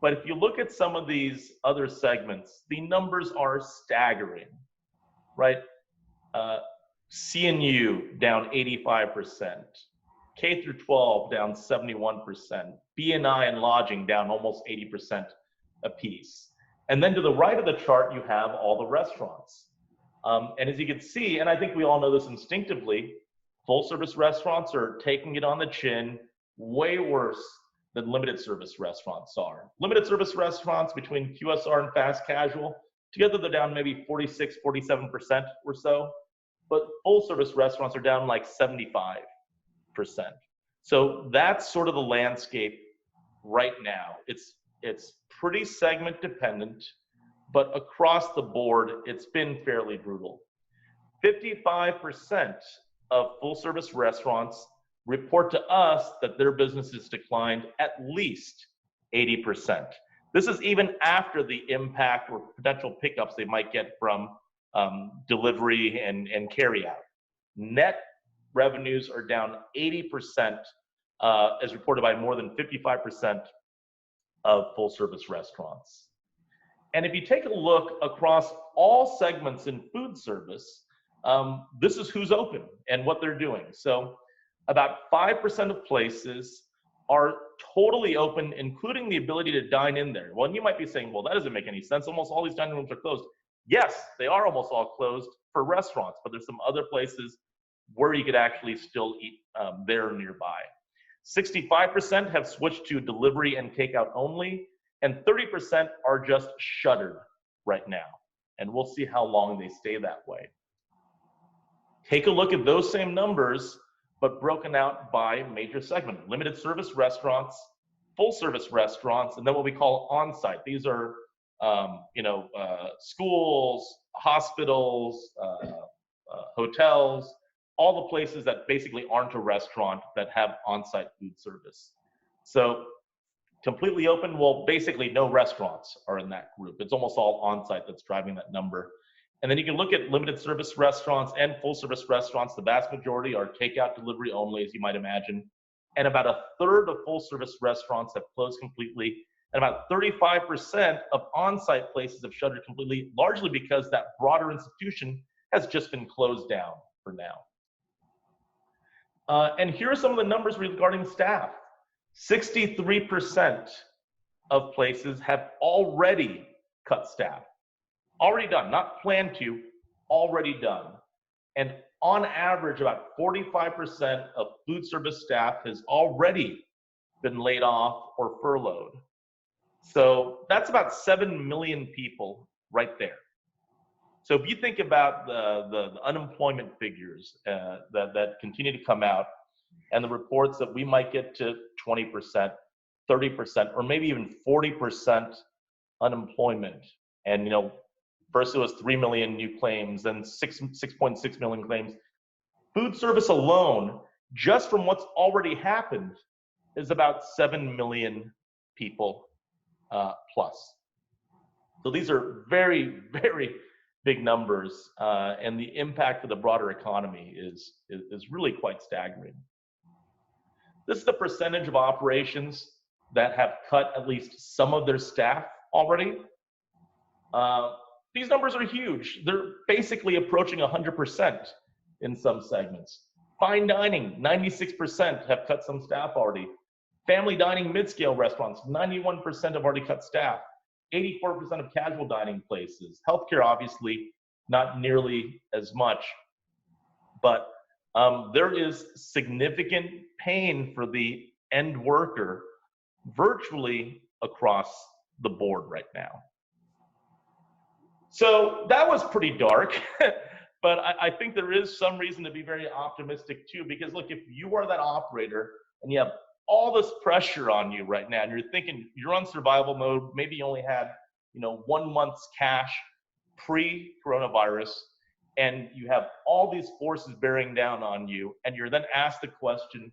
But if you look at some of these other segments, the numbers are staggering, right? C&U down 85%, K through 12 down 71%, B&I and lodging down almost 80% apiece. And then to the right of the chart, you have all the restaurants. And as you can see, and I think we all know this instinctively, full service restaurants are taking it on the chin, way worse than limited service restaurants are. Limited service restaurants between QSR and fast casual, together they're down maybe 46, 47% or so. But full service restaurants are down like 75%. So that's sort of the landscape right now. It's pretty segment dependent, but across the board, it's been fairly brutal. 55% of full service restaurants report to us that their businesses declined at least 80%. This is even after the impact or potential pickups they might get from delivery and carry out. Net revenues are down 80%, as reported by more than 55% of full service restaurants. And if you take a look across all segments in food service, this is who's open and what they're doing. So about 5% of places are totally open, including the ability to dine in there. Well, and you might be saying, well, that doesn't make any sense. Almost all these dining rooms are closed. Yes, they are almost all closed for restaurants, but there's some other places where you could actually still eat there nearby. 65% have switched to delivery and takeout only, and 30% are just shuttered right now. And we'll see how long they stay that way. Take a look at those same numbers, but broken out by major segment. Limited service restaurants, full service restaurants, and then what we call on-site. These are schools, hospitals, hotels, all the places that basically aren't a restaurant that have on-site food service. So completely open, well, basically no restaurants are in that group. It's almost all on-site that's driving that number. And then you can look at limited service restaurants and full service restaurants. The vast majority are takeout delivery only, as you might imagine. And about a third of full service restaurants have closed completely. And about 35% of on-site places have shuttered completely, largely because that broader institution has just been closed down for now. And here are some of the numbers regarding staff. 63% of places have already cut staff. Already done, not planned to, already done. And on average, about 45% of food service staff has already been laid off or furloughed. So that's about 7 million people right there. So if you think about the unemployment figures that continue to come out, and the reports that we might get to 20%, 30%, or maybe even 40% unemployment. And first it was 3 million new claims, then 6.6 million claims. Food service alone, just from what's already happened, is about 7 million people plus. So these are very, very big numbers, and the impact for the broader economy is really quite staggering. This is the percentage of operations that have cut at least some of their staff already. These numbers are huge. They're basically approaching 100% in some segments. Fine dining, 96% have cut some staff already. Family dining, mid-scale restaurants, 91% have already cut staff. 84% of casual dining places. Healthcare, obviously, not nearly as much. But there is significant pain for the end worker virtually across the board right now. So that was pretty dark, but I think there is some reason to be very optimistic too, because look, if you are that operator and you have all this pressure on you right now, and you're thinking you're on survival mode, maybe you only had 1 month's cash pre-coronavirus, and you have all these forces bearing down on you, and you're then asked the question,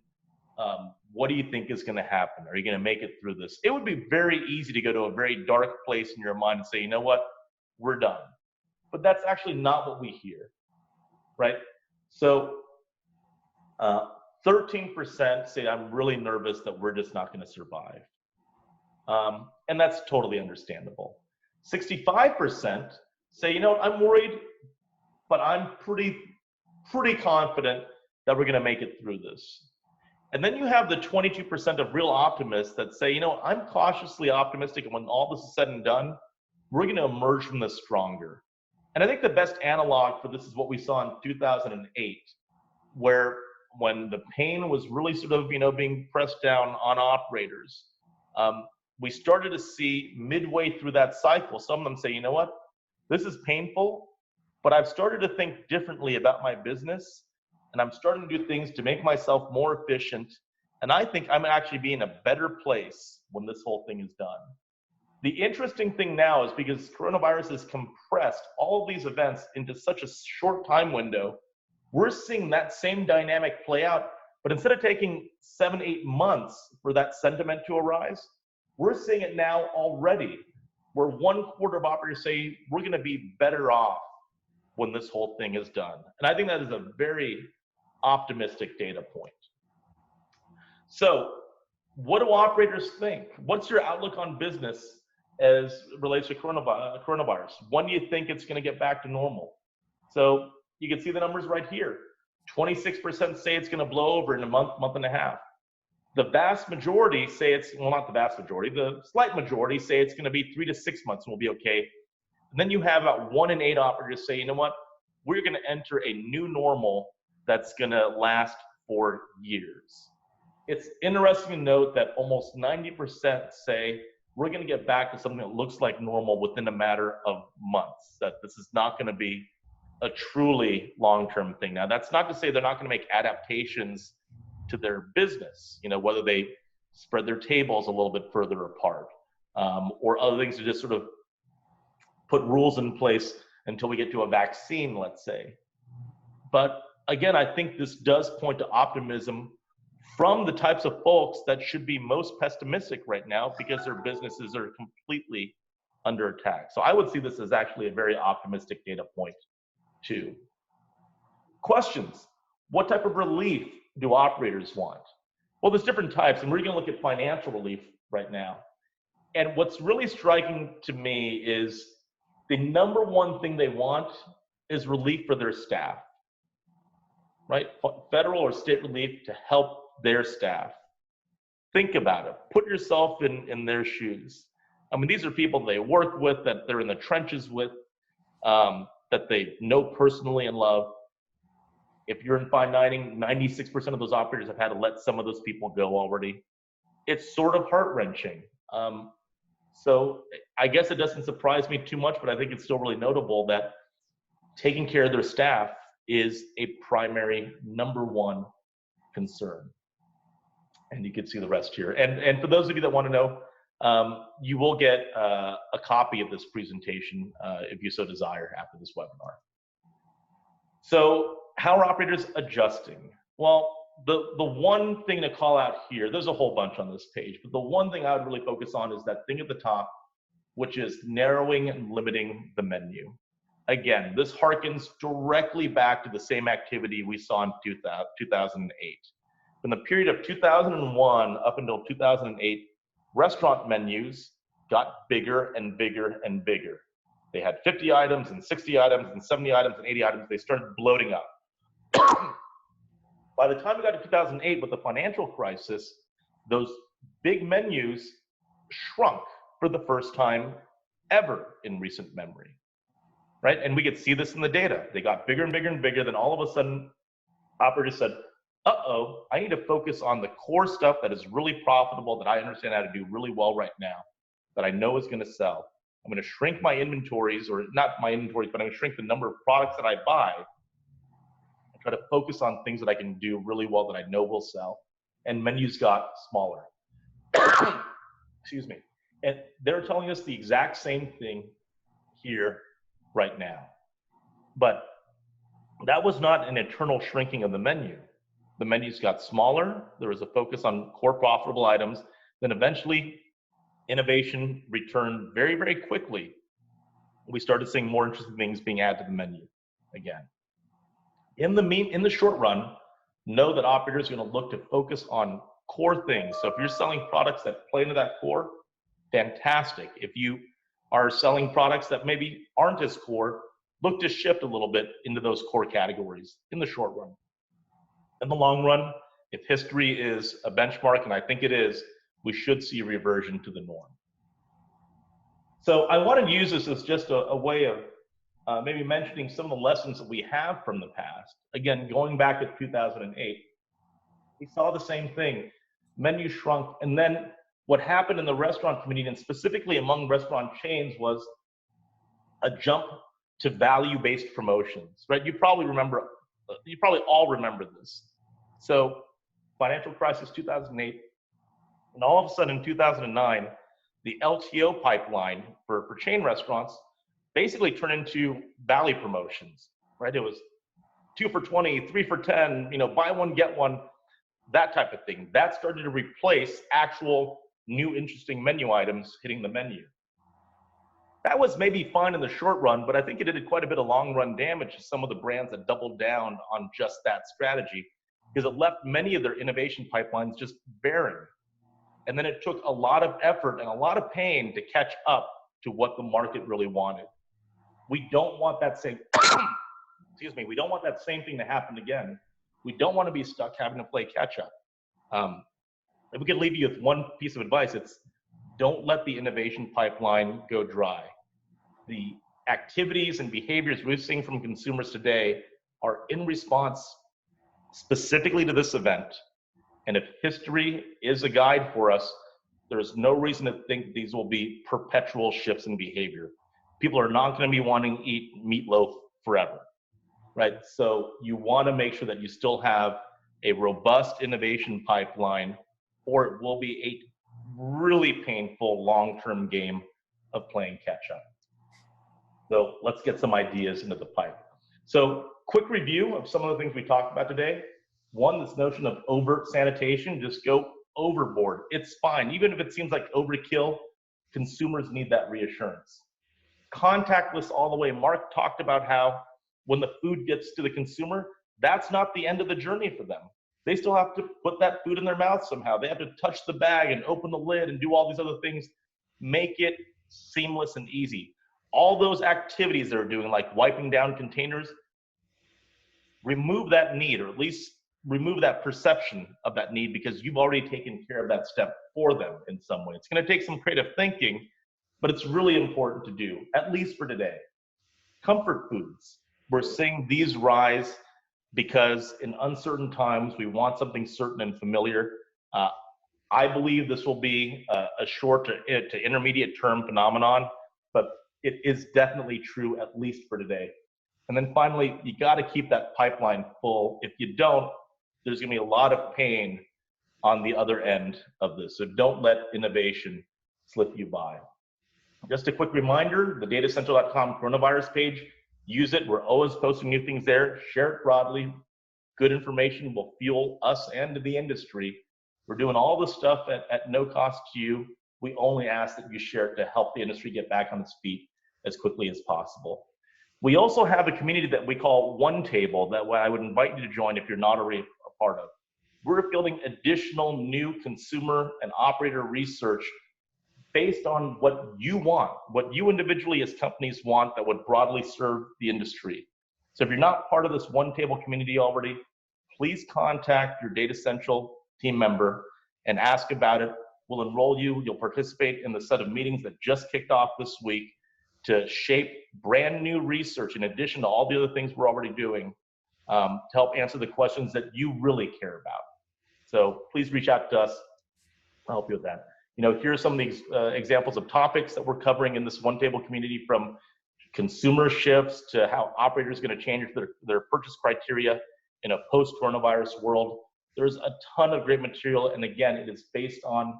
what do you think is going to happen? Are you going to make it through this? It would be very easy to go to a very dark place in your mind and say, you know what, we're done. But that's actually not what we hear, right? So 13% say, I'm really nervous that we're just not going to survive. And that's totally understandable. 65% say, I'm worried, but I'm pretty confident that we're going to make it through this. And then you have the 22% of real optimists that say, I'm cautiously optimistic, and when all this is said and done, we're going to emerge from this stronger. And I think the best analog for this is what we saw in 2008, where when the pain was really sort of, being pressed down on operators, we started to see midway through that cycle, some of them say, you know what, this is painful, but I've started to think differently about my business, and I'm starting to do things to make myself more efficient, and I think I'm actually be in a better place when this whole thing is done. The interesting thing now is because coronavirus has compressed all of these events into such a short time window, we're seeing that same dynamic play out, but instead of taking 7-8 months for that sentiment to arise, we're seeing it now already, where 1/4 of operators say we're going to be better off when this whole thing is done. And I think that is a very optimistic data point. So what do operators think? What's your outlook on business as it relates to coronavirus? When do you think it's going to get back to normal? So you can see the numbers right here. 26% say it's going to blow over in a month and a half. The vast majority say it's, well, not the vast majority, the slight majority say it's going to be 3 to 6 months and we'll be okay. And then you have about 1 in 8 operators say, you know what, we're going to enter a new normal that's going to last for years. It's interesting to note that almost 90% say we're going to get back to something that looks like normal within a matter of months, that this is not going to be a truly long-term thing. Now, that's not to say they're not going to make adaptations to their business, whether they spread their tables a little bit further apart, or other things to just sort of put rules in place until we get to a vaccine, let's say. But again, I think this does point to optimism from the types of folks that should be most pessimistic right now because their businesses are completely under attack. So I would see this as actually a very optimistic data point too. Questions. What type of relief do operators want? Well, there's different types, and we're going to look at financial relief right now. And what's really striking to me is the number one thing they want is relief for their staff, right? Federal or state relief to help their staff. Think about it. Put yourself in their shoes. I mean, these are people they work with, that they're in the trenches with, that they know personally and love. If you're in fine dining, 96% of those operators have had to let some of those people go already. It's sort of heart-wrenching. So I guess it doesn't surprise me too much, but I think it's still really notable that taking care of their staff is a primary #1 concern. And you can see the rest here. And for those of you that want to know, you will get a copy of this presentation if you so desire after this webinar. So how are operators adjusting? Well, the one thing to call out here, there's a whole bunch on this page, but the one thing I would really focus on is that thing at the top, which is narrowing and limiting the menu. Again, this harkens directly back to the same activity we saw in 2008. From the period of 2001 up until 2008, restaurant menus got bigger and bigger and bigger. They had 50 items and 60 items and 70 items and 80 items. They started bloating up. By the time we got to 2008 with the financial crisis, those big menus shrunk for the first time ever in recent memory, right? And we could see this in the data. They got bigger and bigger and bigger. Then all of a sudden, operators said, uh-oh, I need to focus on the core stuff that is really profitable, that I understand how to do really well right now, that I know is going to sell. I'm going to shrink my inventories, or not my inventories, but I'm going to shrink the number of products that I buy and try to focus on things that I can do really well that I know will sell. And menus got smaller. Excuse me. And they're telling us the exact same thing here right now. But that was not an internal shrinking of the menu. The menus got smaller. There was a focus on core profitable items. Then eventually, innovation returned very, very quickly. We started seeing more interesting things being added to the menu again. In the short run, know that operators are going to look to focus on core things. So if you're selling products that play into that core, fantastic. If you are selling products that maybe aren't as core, look to shift a little bit into those core categories in the short run. In the long run, if history is a benchmark, and I think it is, we should see a reversion to the norm. So I want to use this as just a way of maybe mentioning some of the lessons that we have from the past. Again, going back to 2008, we saw the same thing. Menu shrunk, and then what happened in the restaurant community, and specifically among restaurant chains, was a jump to value-based promotions, right? You probably all remember this. So financial crisis 2008, and all of a sudden in 2009, the LTO pipeline for chain restaurants basically turned into value promotions, right? It was 2 for 20, 3 for 10, buy one, get one, that type of thing. That started to replace actual new interesting menu items hitting the menu. That was maybe fine in the short run, but I think it did quite a bit of long run damage to some of the brands that doubled down on just that strategy, because it left many of their innovation pipelines just barren. And then it took a lot of effort and a lot of pain to catch up to what the market really wanted. We don't want that same, we don't want that same thing to happen again. We don't want to be stuck having to play catch up. If we could leave you with one piece of advice, it's don't let the innovation pipeline go dry. The activities and behaviors we're seeing from consumers today are in response specifically to this event. And if history is a guide for us, there's no reason to think these will be perpetual shifts in behavior. People are not going to be wanting to eat meatloaf forever, right? So you want to make sure that you still have a robust innovation pipeline, or it will be a really painful long-term game of playing catch-up. So let's get some ideas into the pipe. So quick review of some of the things we talked about today. One, this notion of overt sanitation, just go overboard. It's fine. Even if it seems like overkill, consumers need that reassurance. Contactless all the way. Mark talked about how when the food gets to the consumer, that's not the end of the journey for them. They still have to put that food in their mouth somehow. They have to touch the bag and open the lid and do all these other things. Make it seamless and easy. All those activities they're doing, like wiping down containers, remove that need, or at least remove that perception of that need, because you've already taken care of that step for them in some way. It's going to take some creative thinking, but it's really important to do, at least for today. Comfort foods. We're seeing these rise because in uncertain times, we want something certain and familiar. I believe this will be a short to intermediate term phenomenon, but it is definitely true, at least for today. And then finally, you got to keep that pipeline full. If you don't, there's going to be a lot of pain on the other end of this. So don't let innovation slip you by. Just a quick reminder, the Datassential.com coronavirus page, use it. We're always posting new things there. Share it broadly. Good information will fuel us and the industry. We're doing all this stuff at no cost to you. We only ask that you share it to help the industry get back on its feet as quickly as possible. We also have a community that we call One Table that I would invite you to join if you're not already a part of. We're building additional new consumer and operator research based on what you want, what you individually as companies want that would broadly serve the industry. So if you're not part of this One Table community already, please contact your Datassential team member and ask about it. We'll enroll you. You'll participate in the set of meetings that just kicked off this week to shape brand new research in addition to all the other things we're already doing to help answer the questions that you really care about. So please reach out to us. I'll help you with that. Here are some of these examples of topics that we're covering in this One Table community, from consumer shifts to how operators are going to change their purchase criteria in a post-coronavirus world. There's a ton of great material, and again, it is based on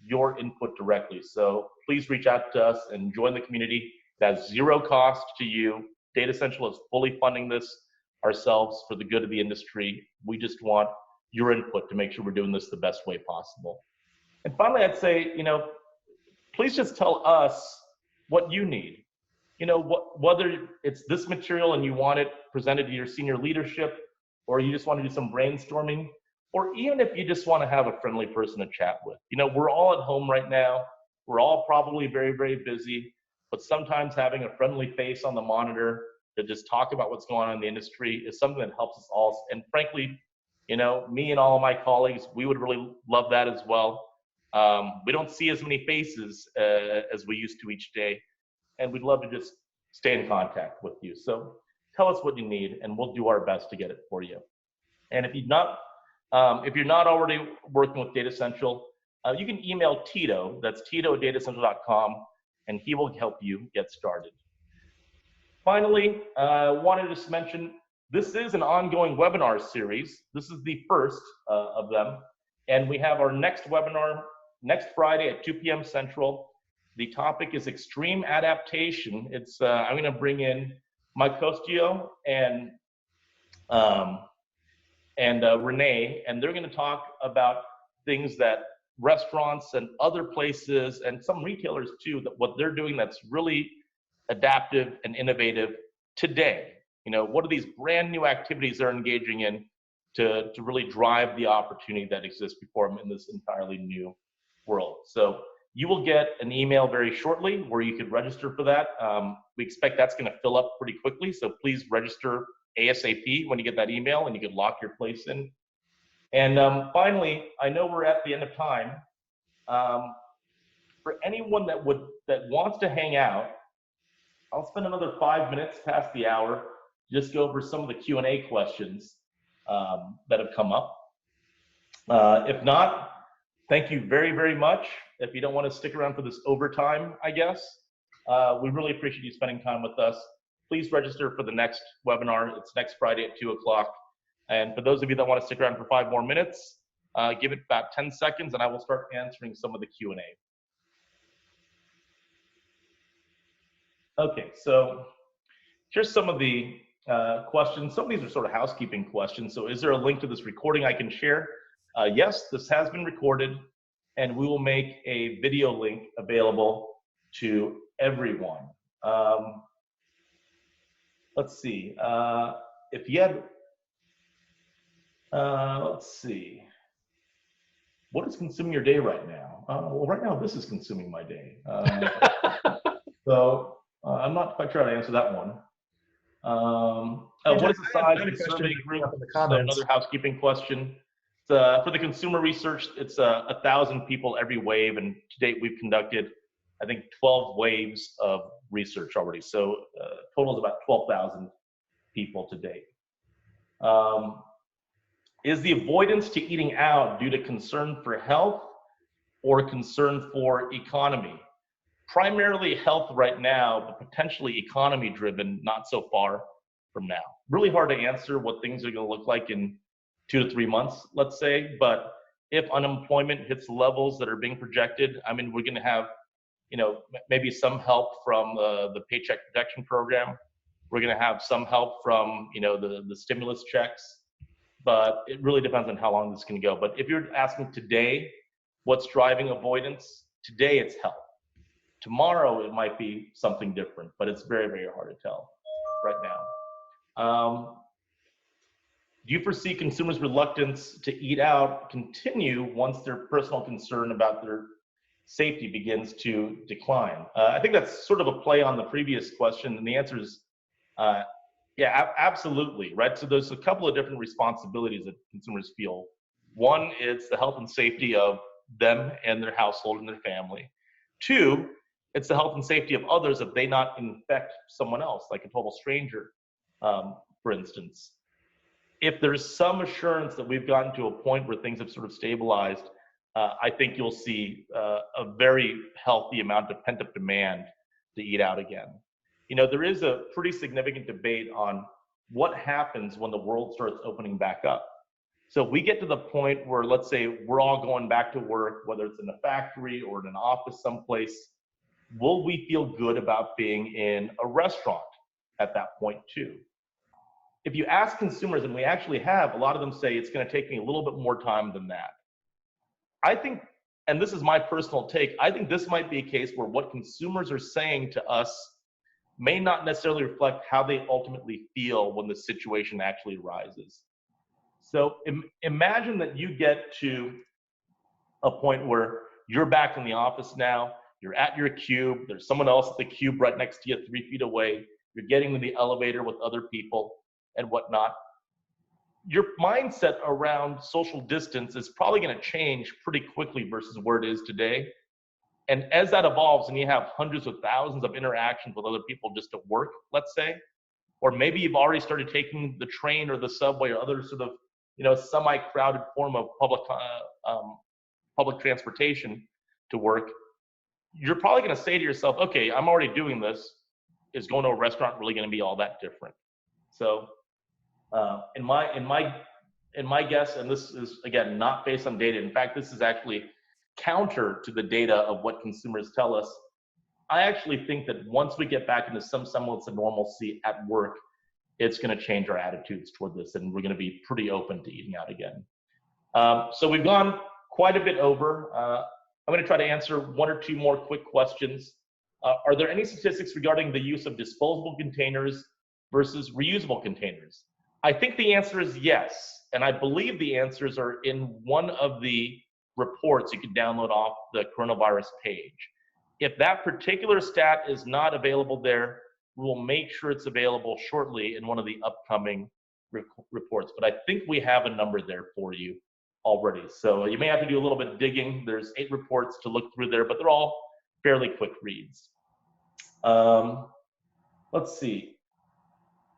your input directly. So please reach out to us and join the community. That's zero cost to you. Datassential is fully funding this ourselves for the good of the industry. We just want your input to make sure we're doing this the best way possible. And finally, I'd say, please just tell us what you need. Whether it's this material and you want it presented to your senior leadership, or you just want to do some brainstorming, or even if you just want to have a friendly person to chat with. We're all at home right now. We're all probably very, very busy, but sometimes having a friendly face on the monitor to just talk about what's going on in the industry is something that helps us all. And frankly, me and all of my colleagues, we would really love that as well. We don't see as many faces as we used to each day, and we'd love to just stay in contact with you. So tell us what you need, and we'll do our best to get it for you. And if you're not already working with Datassential, you can email Tito, that's tito@datassential.com, and he will help you get started. Finally, I wanted to just mention, this is an ongoing webinar series. This is the first of them, and we have our next webinar next Friday at 2 p.m. Central. The topic is extreme adaptation. I'm going to bring in Mike Costio and Renee, and they're going to talk about things that restaurants and other places and some retailers too, that what they're doing that's really adaptive and innovative today. What are these brand new activities they're engaging in to really drive the opportunity that exists before them in this entirely new world. So you will get an email very shortly where you could register for that. We expect that's going to fill up pretty quickly, so please register ASAP when you get that email, and you can lock your place in. And finally, I know we're at the end of time. For anyone that wants to hang out, I'll spend another 5 minutes past the hour, just go over some of the Q&A questions that have come up. If not, thank you very, very much. If you don't want to stick around for this overtime, I guess, we really appreciate you spending time with us. Please register for the next webinar. It's next Friday at 2 o'clock. And for those of you that want to stick around for 5 more minutes, give it about 10 seconds and I will start answering some of the Q&A. Okay, so here's some of the questions. Some of these are sort of housekeeping questions. So is there a link to this recording I can share? Yes, this has been recorded, and we will make a video link available to everyone. Let's see. If you had, let's see. What is consuming your day right now? Well, right now this is consuming my day. So I'm not quite sure how to answer that one. What is the size of the survey group? Another housekeeping question. For the consumer research, it's 1,000 people every wave, and to date we've conducted, I think, 12 waves of research already. So total is about 12,000 people to date. Is the avoidance to eating out due to concern for health or concern for economy? Primarily health right now, but potentially economy driven, not so far from now. Really hard to answer what things are going to look like in 2 to 3 months, let's say. But if unemployment hits levels that are being projected, I mean, we're going to have, maybe some help from the Paycheck Protection Program. We're going to have some help from, the stimulus checks. But it really depends on how long this is going to go. But if you're asking today, what's driving avoidance? Today, it's health. Tomorrow, it might be something different, but it's very, very hard to tell right now. Do you foresee consumers' reluctance to eat out continue once their personal concern about their safety begins to decline? I think that's sort of a play on the previous question, and the answer is yeah, absolutely, right? So there's a couple of different responsibilities that consumers feel. One is the health and safety of them and their household and their family. Two, it's the health and safety of others if they not infect someone else, like a total stranger, for instance. If there's some assurance that we've gotten to a point where things have sort of stabilized, I think you'll see a very healthy amount of pent-up demand to eat out again. There is a pretty significant debate on what happens when the world starts opening back up. So if we get to the point where, let's say, we're all going back to work, whether it's in a factory or in an office someplace, will we feel good about being in a restaurant at that point too? If you ask consumers, and we actually have, a lot of them say it's going to take me a little bit more time than that. I think, and this is my personal take, I think this might be a case where what consumers are saying to us may not necessarily reflect how they ultimately feel when the situation actually arises. So imagine that you get to a point where you're back in the office now, you're at your cube, there's someone else at the cube right next to you 3 feet away, you're getting in the elevator with other people and whatnot. Your mindset around social distance is probably going to change pretty quickly versus where it is today. And as that evolves and you have hundreds of thousands of interactions with other people just at work, let's say, or maybe you've already started taking the train or the subway or other sort of, semi-crowded form of public transportation to work, you're probably going to say to yourself, okay, I'm already doing this. Is going to a restaurant really going to be all that different? So in my guess, and this is again not based on data, in fact this is actually counter to the data of what consumers tell us, I actually think that once we get back into some semblance of normalcy at work, it's going to change our attitudes toward this, and we're going to be pretty open to eating out again. So we've gone quite a bit over. I'm going to try to answer one or two more quick questions. Are there any statistics regarding the use of disposable containers versus reusable containers? I think the answer is yes, and I believe the answers are in one of the reports you can download off the coronavirus page. If that particular stat is not available there, we will make sure it's available shortly in one of the upcoming reports. But I think we have a number there for you already. So you may have to do a little bit of digging. There's 8 reports to look through there, but they're all fairly quick reads. Let's see.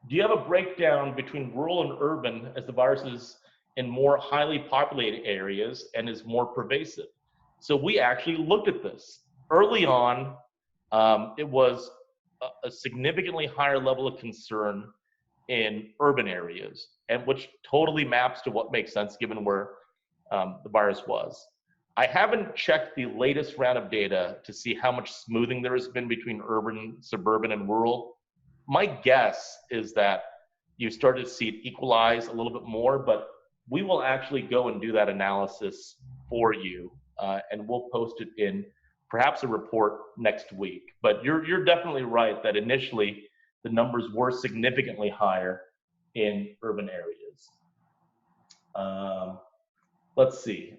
Do you have a breakdown between rural and urban as the virus is in more highly populated areas and is more pervasive? So we actually looked at this. Early on, it was a significantly higher level of concern in urban areas, and which totally maps to what makes sense given where the virus was. I haven't checked the latest round of data to see how much smoothing there has been between urban, suburban, and rural. My guess is that you started to see it equalize a little bit more, but we will actually go and do that analysis for you, and we'll post it in perhaps a report next week. But you're definitely right that initially the numbers were significantly higher in urban areas. Let's see.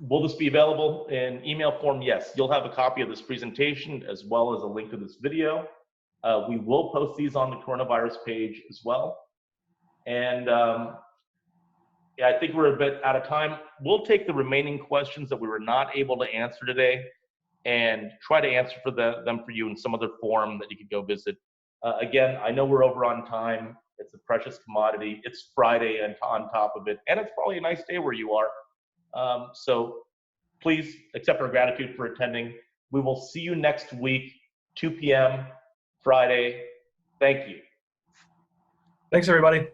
Will this be available in email form? Yes, you'll have a copy of this presentation as well as a link to this video. We will post these on the coronavirus page as well. And yeah, I think we're a bit out of time. We'll take the remaining questions that we were not able to answer today and try to answer them for you in some other forum that you could go visit. Again, I know we're over on time. It's a precious commodity. It's Friday and on top of it, and it's probably a nice day where you are. So please accept our gratitude for attending. We will see you next week, 2 p.m. Friday. Thank you. Thanks, everybody.